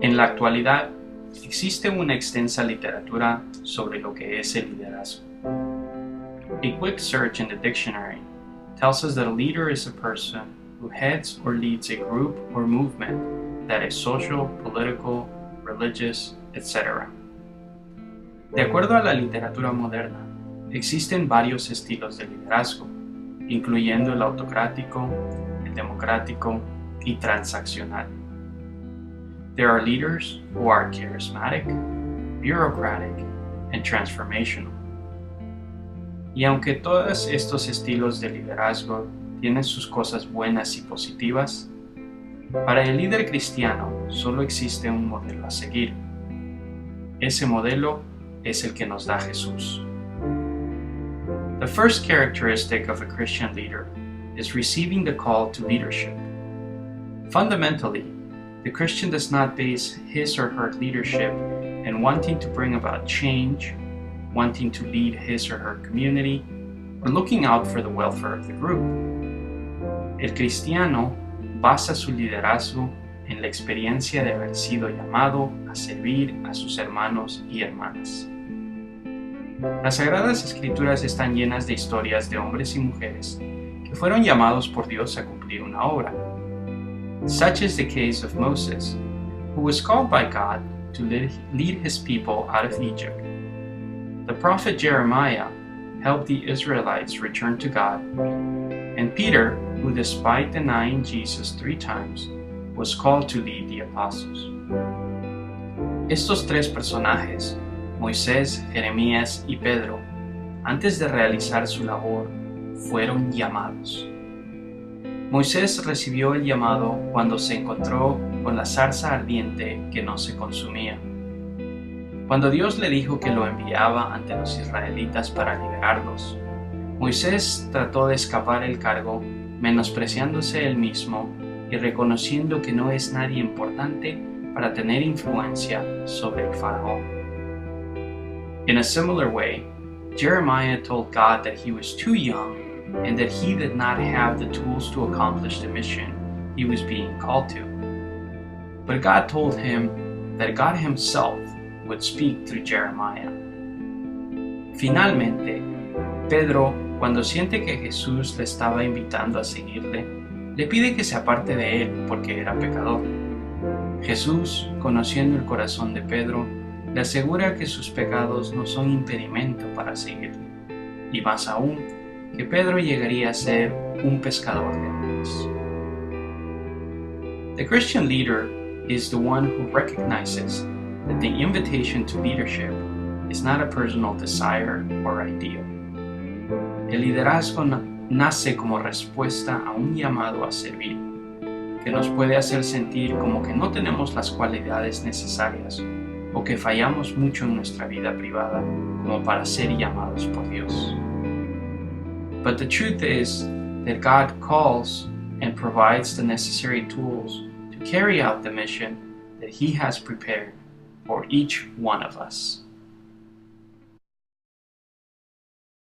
En la actualidad, existe una extensa literatura sobre lo que es el liderazgo. A quick search in the dictionary tells us that a leader is a person who heads or leads a group or movement that is social, political, religious, etc. De acuerdo a la literatura moderna, existen varios estilos de liderazgo, incluyendo el autocrático, el democrático y transaccional. There are leaders who are charismatic, bureaucratic, and transformational. Y aunque todos estos estilos de liderazgo tienen sus cosas buenas y positivas, para el líder cristiano solo existe un modelo a seguir. Ese modelo es el que nos da Jesús. The first characteristic of a Christian leader is receiving the call to leadership. Fundamentally, the Christian does not base his or her leadership in wanting to bring about change, wanting to lead his or her community, or looking out for the welfare of the group. El cristiano basa su liderazgo en la experiencia de haber sido llamado a servir a sus hermanos y hermanas. Las Sagradas Escrituras están llenas de historias de hombres y mujeres que fueron llamados por Dios a cumplir una obra. Such is the case of Moses, who was called by God to lead his people out of Egypt. The prophet Jeremiah helped the Israelites return to God, and Peter, who despite denying Jesus 3 times, was called to lead the apostles. Estos tres personajes, Moisés, Jeremías y Pedro, antes de realizar su labor, fueron llamados. Moisés recibió el llamado cuando se encontró con la zarza ardiente que no se consumía. Cuando Dios le dijo que lo enviaba ante los israelitas para liberarlos, Moisés trató de escapar el cargo, menospreciándose él mismo y reconociendo que no es nadie importante para tener influencia sobre el faraón. In a similar way, Jeremiah told God that he was too young and that he did not have the tools to accomplish the mission he was being called to. But God told him that God himself would speak through Jeremiah. Finalmente, Pedro, cuando siente que Jesús le estaba invitando a seguirle, le pide que se aparte de él porque era pecador. Jesús, conociendo el corazón de Pedro, le asegura que sus pecados no son impedimento para seguirle, y más aún, que Pedro llegaría a ser un pescador de hombres. The Christian leader is the one who recognizes that the invitation to leadership is not a personal desire or ideal. El liderazgo nace como respuesta a un llamado a servir, que nos puede hacer sentir como que no tenemos las cualidades necesarias o que fallamos mucho en nuestra vida privada como para ser llamados por Dios. But the truth is that God calls and provides the necessary tools to carry out the mission that He has prepared for each one of us.